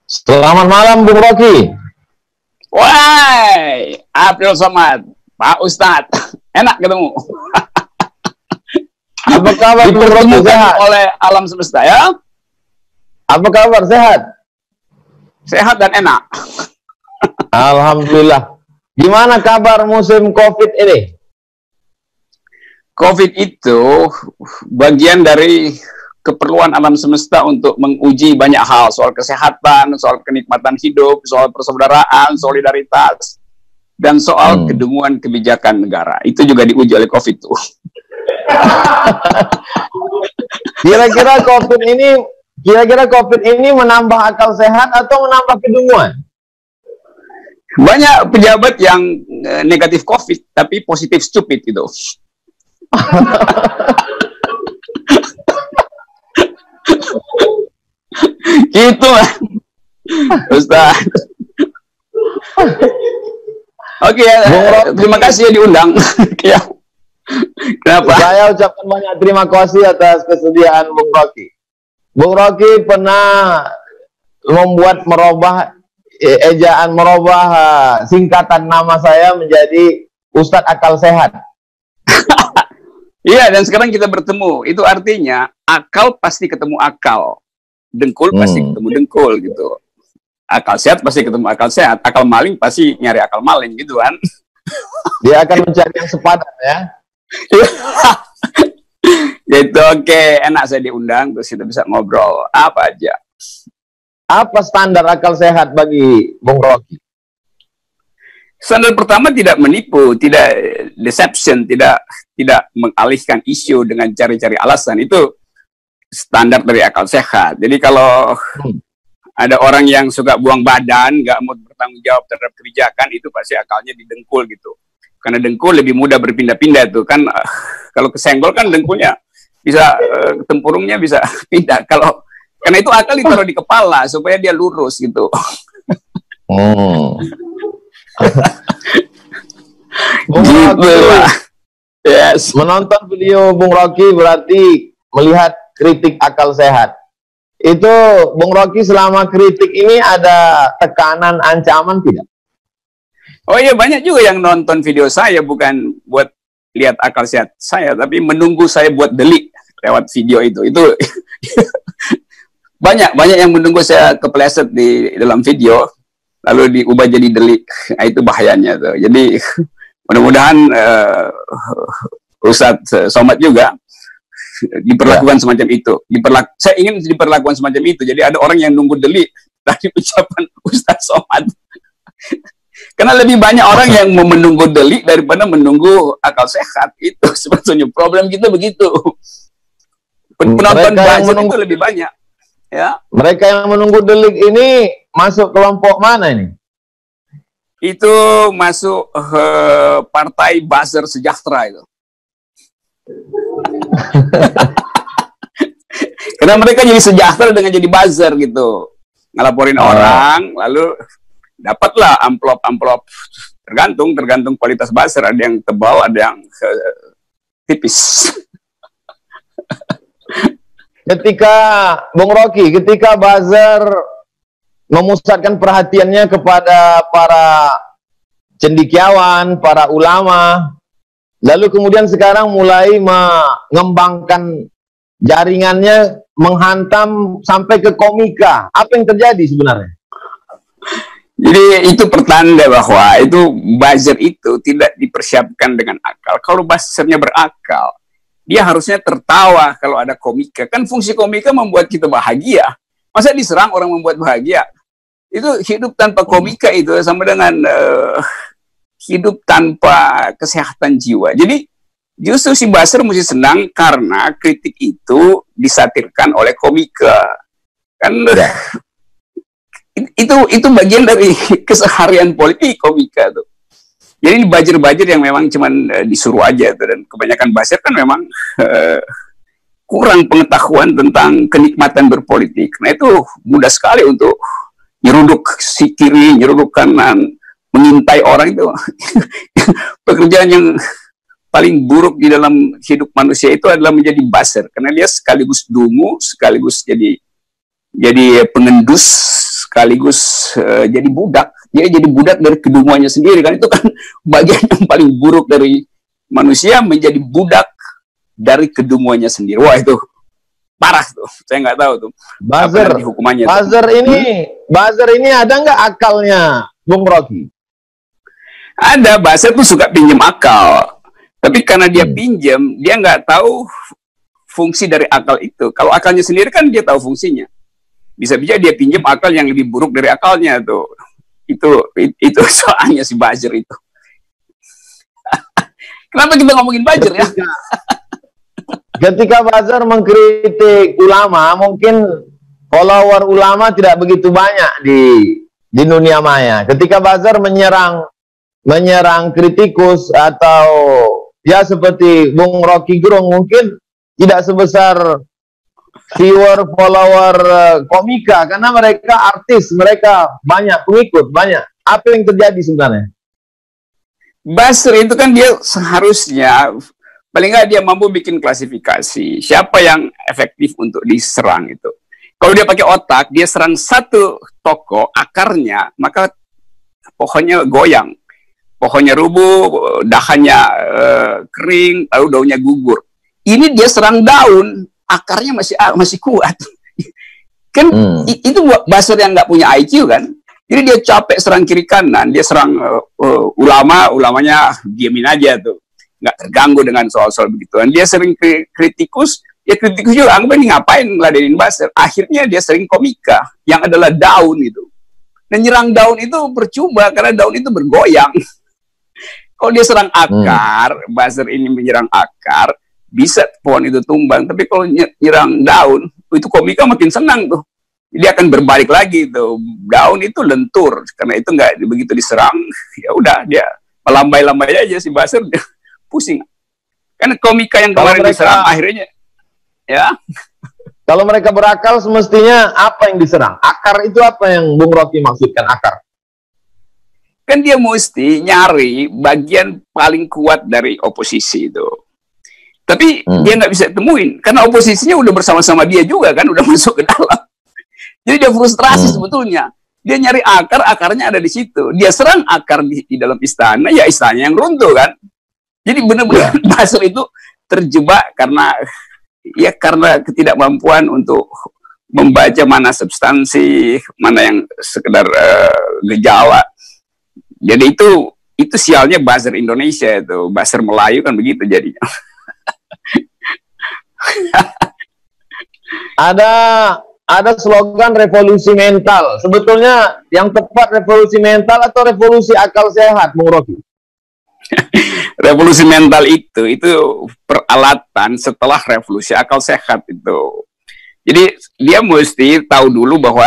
Selamat malam, Bung Rocky. Wah, April Somad, Pak Ustadz, enak ketemu. Apa kabar, Bung Rocky? Sehat? Oleh alam semesta ya. Apa kabar? Sehat? Sehat dan enak. Alhamdulillah. Gimana kabar musim COVID ini? COVID itu bagian dari keperluan alam semesta untuk menguji banyak hal, soal kesehatan, soal kenikmatan hidup, soal persaudaraan, solidaritas, dan soal kedunguan kebijakan negara. Itu juga diuji oleh COVID tuh. Kira-kira COVID ini menambah akal sehat atau menambah kedunguan? Banyak pejabat yang negatif COVID tapi positif stupid gitu. Gitu lah, Ustaz. Oke, terima kasih ya diundang. Kenapa? Saya ucapkan banyak terima kasih atas kesediaan Bung Rocky. Bung Rocky pernah merubah singkatan nama saya menjadi Ustadz Akal Sehat. Iya, dan sekarang kita bertemu. Itu artinya akal pasti ketemu akal, dengkul pasti ketemu dengkul gitu. Akal sehat pasti ketemu akal sehat, akal maling pasti nyari akal maling gitu kan. Dia akan mencari yang sepadan ya. Gitu, oke, enak saya diundang terus kita bisa ngobrol apa aja. Apa standar akal sehat bagi Bung Rocky? Standar pertama tidak menipu, tidak deception, tidak mengalihkan isu dengan cari-cari alasan. Itu standar dari akal sehat. Jadi kalau ada orang yang suka buang badan, nggak mau bertanggung jawab terhadap kebijakan, itu pasti akalnya didengkul gitu. Karena dengkul lebih mudah berpindah-pindah tuh kan. Kalau kesenggol kan dengkulnya bisa, tempurungnya bisa pindah. Karena itu akal ditaruh di kepala supaya dia lurus gitu. Bung Rocky, yes. Menonton video Bung Rocky berarti melihat kritik akal sehat. Itu Bung Rocky selama kritik ini ada tekanan, ancaman tidak? Oh iya, banyak juga yang nonton video saya bukan buat lihat akal sehat saya, tapi menunggu saya buat delik lewat video itu. Itu banyak yang menunggu saya kepleset di dalam video lalu diubah jadi delik. Nah, itu bahayanya tuh. Jadi mudah-mudahan Ustadz Somad juga diperlakukan semacam itu. Saya ingin diperlakukan semacam itu. Jadi ada orang yang nunggu delik dari ucapan Ustadz Somad. Karena lebih banyak orang yang mau menunggu delik daripada menunggu akal sehat. Itu sebetulnya problem kita begitu. Penonton buzzer itu lebih banyak. Ya. Mereka yang menunggu delik ini masuk kelompok mana ini? Itu masuk partai buzzer sejahtera itu. Karena mereka jadi sejahtera dengan jadi buzzer gitu. Ngelaporin orang, lalu dapatlah amplop tergantung kualitas buzzer. Ada yang tebal, ada yang tipis. Bung Rocky, ketika buzzer memusatkan perhatiannya kepada para cendekiawan, para ulama, lalu kemudian sekarang mulai mengembangkan jaringannya, menghantam sampai ke komika. Apa yang terjadi sebenarnya? Jadi itu pertanda bahwa itu buzzer itu tidak dipersiapkan dengan akal. Kalau buzzernya berakal, dia harusnya tertawa kalau ada komika. Kan fungsi komika membuat kita bahagia. Masa diserang orang membuat bahagia? Itu hidup tanpa komika itu sama dengan hidup tanpa kesehatan jiwa. Jadi justru si buzzer mesti senang karena kritik itu disatirkan oleh komika. Kan itu bagian dari keseharian politik komika tuh. Jadi buzzer-buzzer yang memang cuman disuruh aja tuh, dan kebanyakan buzzer kan memang kurang pengetahuan tentang kenikmatan berpolitik. Nah itu mudah sekali untuk nyeruduk si kiri, nyeruduk kanan, mengintai orang itu. Pekerjaan yang paling buruk di dalam hidup manusia itu adalah menjadi buzzer, karena dia sekaligus dungu, sekaligus jadi pengendus, sekaligus jadi budak. Dia jadi budak dari kedunguannya sendiri kan, itu kan bagian yang paling buruk dari manusia, menjadi budak dari kedunguannya sendiri. Wah, itu parah tuh. Saya nggak tahu tuh. Buzzer, hukumannya. Buzzer ini ada nggak akalnya, Bung Rocky? Ada. Buzzer tuh suka pinjam akal. Tapi karena dia pinjam, dia nggak tahu fungsi dari akal itu. Kalau akalnya sendiri kan dia tahu fungsinya. Bisa-bisa dia pinjam akal yang lebih buruk dari akalnya tuh. Itu soalnya si Buzzer itu. Kenapa kita ngomongin Buzzer ya? Ketika Buzzer mengkritik ulama, mungkin follower ulama tidak begitu banyak di dunia maya. Ketika Buzzer menyerang kritikus atau ya seperti Bung Rocky Gerung, mungkin tidak sebesar viewer, follower komika, karena mereka artis, mereka banyak pengikut, banyak. Apa yang terjadi sebenarnya? Buzzer itu kan dia seharusnya, paling nggak dia mampu bikin klasifikasi, siapa yang efektif untuk diserang itu. Kalau dia pakai otak, dia serang satu toko, akarnya, maka pohonnya goyang. Pohonnya rubuh, dahannya kering, lalu daunnya gugur. Ini dia serang daun, akarnya masih kuat. Kan itu Buzzer yang nggak punya IQ kan. Jadi dia capek serang kiri kanan, dia serang ulamanya diamin aja tuh, nggak terganggu dengan soal-soal begituan. Dia sering kritikus, ya kritikus juga anggap ini ngapain ngeladenin Buzzer. Akhirnya dia sering komika yang adalah daun itu. Dan nyerang daun itu percuma karena daun itu bergoyang. Kalau dia serang akar, Buzzer ini menyerang akar, bisa pohon itu tumbang. Tapi kalau nyerang daun, itu komika makin senang tuh. Dia akan berbalik lagi tuh. Daun itu lentur, karena itu nggak begitu diserang, ya udah dia melambai-lambai aja si Buzzer, pusing. Kan komika yang kemarin diserang akhirnya, ya. Kalau mereka berakal, semestinya apa yang diserang? Akar itu apa yang Bung Rocky maksudkan akar? Kan dia mesti nyari bagian paling kuat dari oposisi itu. Tapi dia nggak bisa temuin, karena oposisinya udah bersama-sama dia juga kan, udah masuk ke dalam. Jadi dia frustrasi sebetulnya. Dia nyari akar, akarnya ada di situ. Dia serang akar di dalam istana, ya istana yang runtuh kan. Jadi benar-benar Buzzer itu terjebak karena ketidakmampuan untuk membaca mana substansi, mana yang sekedar gejala. Jadi itu sialnya Buzzer Indonesia itu. Buzzer Melayu kan begitu jadinya. Ada slogan revolusi mental. Sebetulnya yang tepat revolusi mental atau revolusi akal sehat, Bung Rocky? Revolusi mental itu peralatan setelah revolusi akal sehat itu. Jadi dia mesti tahu dulu bahwa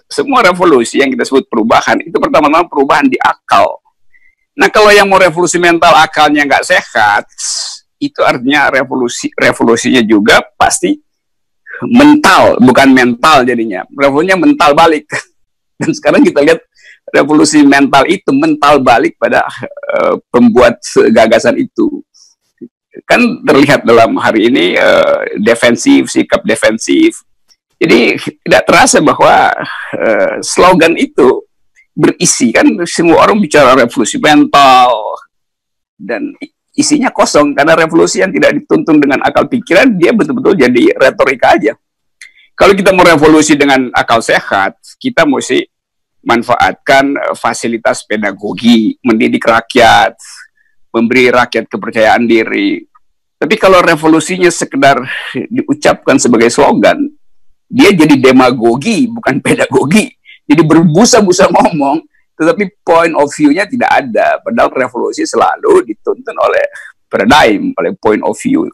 semua revolusi yang kita sebut perubahan itu pertama-tama perubahan di akal. Nah kalau yang mau revolusi mental akalnya nggak sehat, itu artinya revolusinya juga pasti mental, bukan mental jadinya. Revolusinya mental balik. Dan sekarang kita lihat revolusi mental itu mental balik pada pembuat gagasan itu. Kan terlihat dalam hari ini defensif, sikap defensif. Jadi tidak terasa bahwa slogan itu berisi, kan semua orang bicara revolusi mental dan isinya kosong, karena revolusi yang tidak dituntun dengan akal pikiran, dia betul-betul jadi retorika aja. Kalau kita mau revolusi dengan akal sehat, kita mesti manfaatkan fasilitas pedagogi, mendidik rakyat, memberi rakyat kepercayaan diri. Tapi kalau revolusinya sekedar diucapkan sebagai slogan, dia jadi demagogi, bukan pedagogi. Jadi berbusa-busa ngomong, tetapi point of view-nya tidak ada. Padahal revolusi selalu dituntun oleh paradigm, oleh point of view.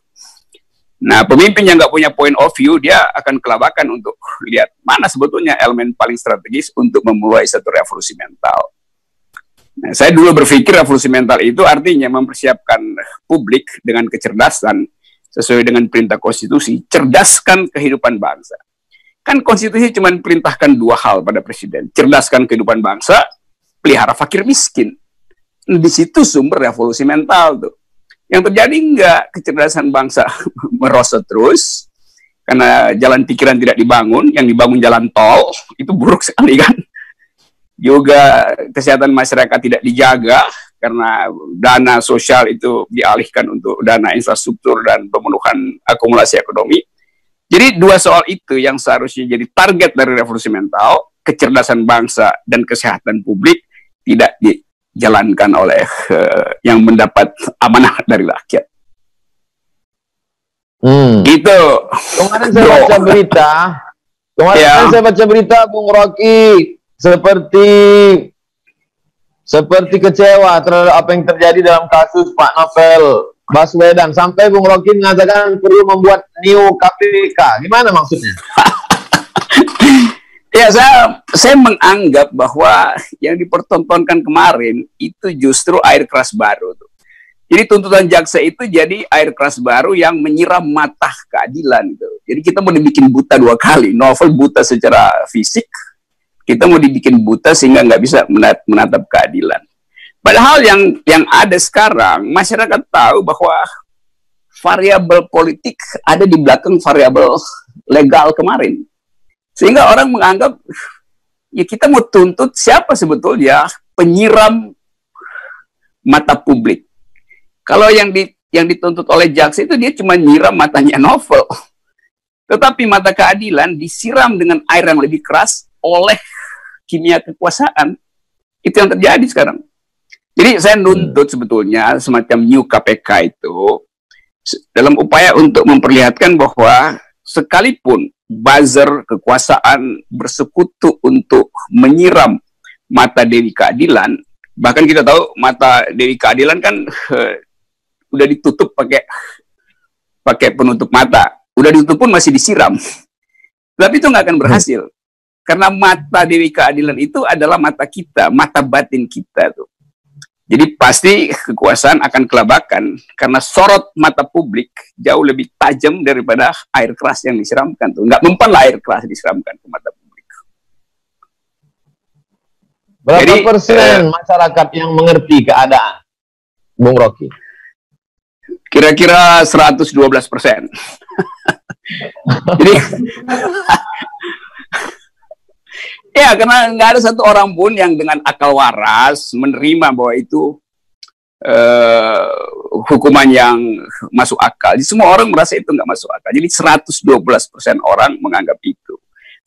Nah, pemimpin yang nggak punya point of view, dia akan kelabakan untuk lihat mana sebetulnya elemen paling strategis untuk memulai satu revolusi mental. Nah, saya dulu berpikir revolusi mental itu artinya mempersiapkan publik dengan kecerdasan sesuai dengan perintah konstitusi, cerdaskan kehidupan bangsa. Kan konstitusi cuma perintahkan dua hal pada presiden, cerdaskan kehidupan bangsa, pelihara fakir miskin. Di situ sumber revolusi mental tuh. Yang terjadi enggak, kecerdasan bangsa merosot terus karena jalan pikiran tidak dibangun, yang dibangun jalan tol, itu buruk sekali kan. juga kesehatan masyarakat tidak dijaga karena dana sosial itu dialihkan untuk dana infrastruktur dan pemenuhan akumulasi ekonomi. Jadi dua soal itu yang seharusnya jadi target dari revolusi mental, kecerdasan bangsa dan kesehatan publik, tidak dijalankan oleh yang mendapat amanah dari rakyat. Gitu. Kemarin saya baca berita, saya baca berita Bung Rocky seperti kecewa terhadap apa yang terjadi dalam kasus Pak Novel Baswedan, sampai Bung Rocky mengatakan perlu membuat new KPK. Gimana maksudnya? Ya, saya menganggap bahwa yang dipertontonkan kemarin itu justru air keras baru. Jadi tuntutan jaksa itu jadi air keras baru yang menyiram mata keadilan. Gitu. Jadi kita mau dibikin buta dua kali. Novel buta secara fisik, kita mau dibikin buta sehingga nggak bisa menatap keadilan. Padahal yang ada sekarang, masyarakat tahu bahwa variabel politik ada di belakang variabel legal kemarin. Sehingga orang menganggap, ya kita mau tuntut siapa sebetulnya penyiram mata publik. Kalau yang dituntut oleh jaksa itu dia cuma nyiram matanya Novel. Tetapi mata keadilan disiram dengan air yang lebih keras oleh kimia kekuasaan. Itu yang terjadi sekarang. Jadi saya nuntut sebetulnya semacam new KPK itu dalam upaya untuk memperlihatkan bahwa sekalipun buzzer kekuasaan bersekutu untuk menyiram mata Dewi Keadilan, bahkan kita tahu mata Dewi Keadilan kan udah ditutup pakai penutup mata, udah ditutup pun masih disiram, tapi itu nggak akan berhasil karena mata Dewi Keadilan itu adalah mata kita, mata batin kita tuh. Jadi pasti kekuasaan akan kelabakan karena sorot mata publik jauh lebih tajam daripada air keras yang disiramkan tuh. Nggak mempan lah air keras disiramkan ke mata publik. Berapa persen masyarakat yang mengerti keadaan, Bung Rocky? Kira-kira 112%. Jadi ya, karena nggak ada satu orang pun yang dengan akal waras menerima bahwa itu hukuman yang masuk akal. Jadi semua orang merasa itu nggak masuk akal. Jadi 112% orang menganggap itu.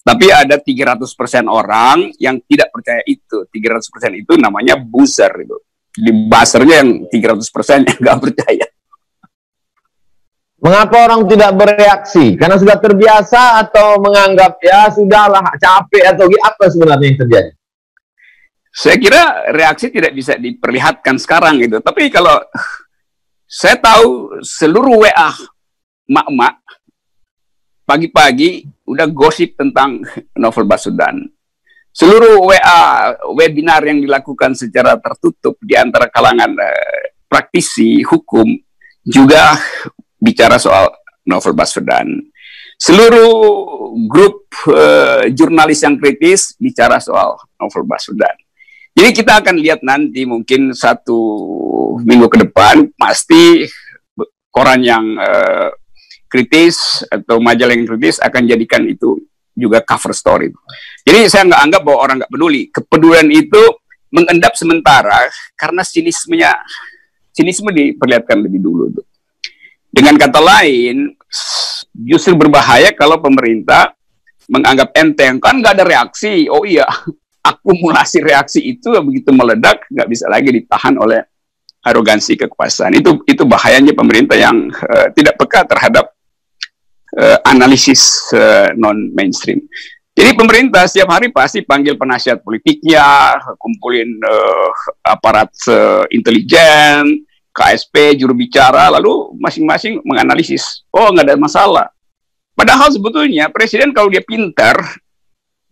Tapi ada 300% orang yang tidak percaya itu. 300% itu namanya buzzer itu. Di buzzernya yang 300% yang nggak percaya. Mengapa orang tidak bereaksi? Karena sudah terbiasa atau menganggap ya sudahlah capek atau apa sebenarnya yang terjadi? Saya kira reaksi tidak bisa diperlihatkan sekarang gitu. Tapi kalau saya tahu seluruh WA mak-mak pagi-pagi udah gosip tentang Novel Baswedan. Seluruh WA webinar yang dilakukan secara tertutup di antara kalangan praktisi hukum juga bicara soal Novel Baswedan. Seluruh grup jurnalis yang kritis bicara soal Novel Baswedan. Jadi kita akan lihat nanti mungkin 1 minggu ke depan pasti koran yang kritis atau majalah yang kritis akan jadikan itu juga cover story. Jadi saya nggak anggap bahwa orang nggak peduli. Kepedulian itu mengendap sementara karena sinisme diperlihatkan lebih dulu tuh. Dengan kata lain, justru berbahaya kalau pemerintah menganggap enteng. Kan nggak ada reaksi. Oh iya, akumulasi reaksi itu begitu meledak, nggak bisa lagi ditahan oleh arogansi kekuasaan. Itu bahayanya pemerintah yang tidak peka terhadap analisis non-mainstream. Jadi pemerintah setiap hari pasti panggil penasihat politiknya, kumpulin aparat intelijen, KSP, juru bicara, lalu masing-masing menganalisis. Oh, nggak ada masalah. Padahal sebetulnya presiden kalau dia pintar,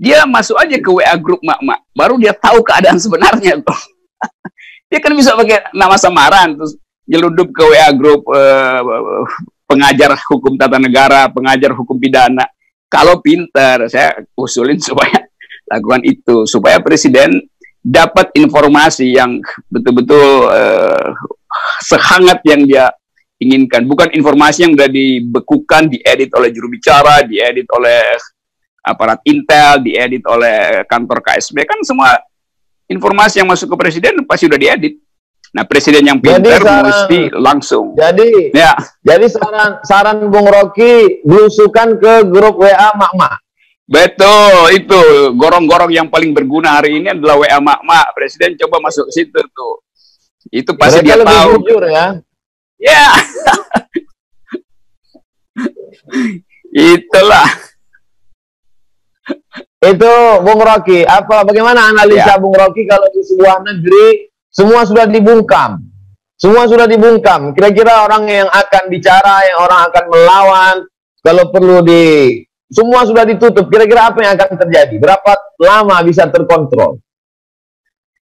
dia masuk aja ke WA grup mak-mak, baru dia tahu keadaan sebenarnya. Dia kan bisa pakai nama samaran, terus nyeludup ke WA grup pengajar hukum tata negara, pengajar hukum pidana. Kalau pintar, saya usulin supaya lakukan itu, supaya presiden dapat informasi yang betul-betul sehangat yang dia inginkan, bukan informasi yang sudah dibekukan, diedit oleh juru bicara, diedit oleh aparat intel, diedit oleh kantor KSB, kan semua informasi yang masuk ke presiden pasti sudah diedit. Nah, presiden yang pintar mesti langsung. Jadi saran Bung Rocky belusukan ke grup WA Mak-Mak. Betul, itu gorong-gorong yang paling berguna hari ini adalah WA Mak-Mak. Presiden coba masuk ke situ tuh. Itu pasti mereka dia tahu. Jujur ya. Ya. Itulah. Itu Bung Rocky. Bagaimana analisa Bung Rocky kalau di sebuah negeri semua sudah dibungkam. Semua sudah dibungkam. Kira-kira orang yang akan bicara, yang orang akan melawan, kalau perlu semua sudah ditutup. Kira-kira apa yang akan terjadi? Berapa lama bisa terkontrol?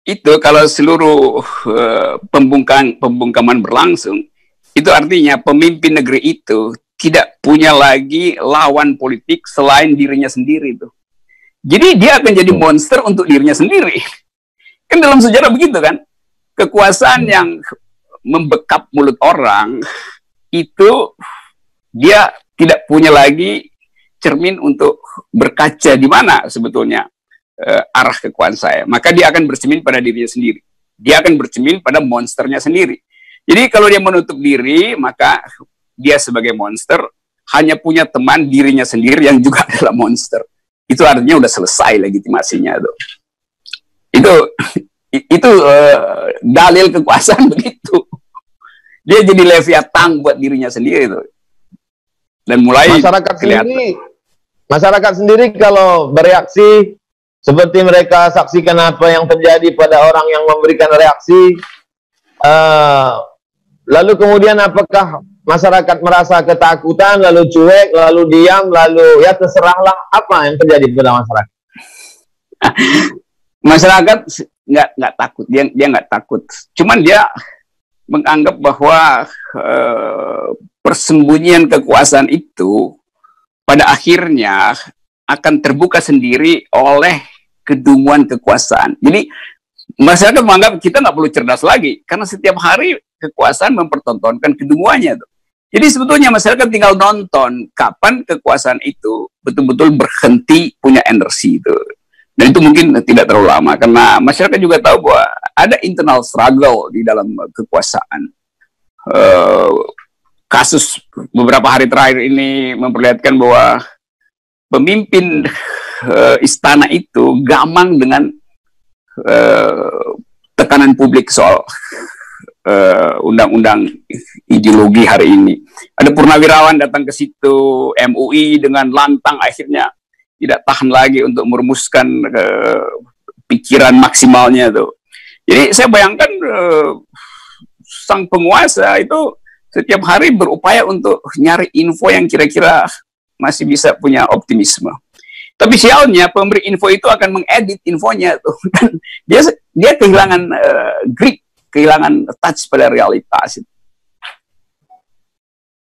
Itu kalau seluruh pembungkaman berlangsung, itu artinya pemimpin negeri itu tidak punya lagi lawan politik selain dirinya sendiri itu. Jadi dia akan jadi monster untuk dirinya sendiri. Kan dalam sejarah begitu kan? Kekuasaan yang membekap mulut orang itu dia tidak punya lagi cermin untuk berkaca di mana sebetulnya arah kekuasaan saya. Maka dia akan bercermin pada dirinya sendiri. Dia akan bercermin pada monsternya sendiri. Jadi kalau dia menutup diri, maka dia sebagai monster hanya punya teman dirinya sendiri yang juga adalah monster. Itu artinya udah selesai legitimasinya tuh. Itu dalil kekuasaan begitu. Dia jadi Leviathan buat dirinya sendiri tuh. Dan mulai masyarakat sendiri kalau bereaksi seperti mereka saksikan apa yang terjadi pada orang yang memberikan reaksi, lalu kemudian apakah masyarakat merasa ketakutan, lalu cuek, lalu diam, lalu ya terserahlah, apa yang terjadi pada masyarakat? Masyarakat nggak takut, dia nggak takut. Cuman dia menganggap bahwa persembunyian kekuasaan itu pada akhirnya akan terbuka sendiri oleh kedunguan kekuasaan. Jadi masyarakat menganggap kita nggak perlu cerdas lagi karena setiap hari kekuasaan mempertontonkan kedunguannya tuh. Jadi sebetulnya masyarakat tinggal nonton kapan kekuasaan itu betul-betul berhenti punya energi itu. Dan itu mungkin tidak terlalu lama, karena masyarakat juga tahu bahwa ada internal struggle di dalam kekuasaan. Kasus beberapa hari terakhir ini memperlihatkan bahwa pemimpin istana itu gamang dengan tekanan publik soal undang-undang ideologi hari ini. Ada purnawirawan datang ke situ, MUI dengan lantang akhirnya tidak tahan lagi untuk merumuskan pikiran maksimalnya tuh. Jadi saya bayangkan sang penguasa itu setiap hari berupaya untuk nyari info yang kira-kira masih bisa punya optimisme. Tapi sialnya pemberi info itu akan mengedit infonya tuh. Dan dia kehilangan grip, kehilangan touch pada realitas.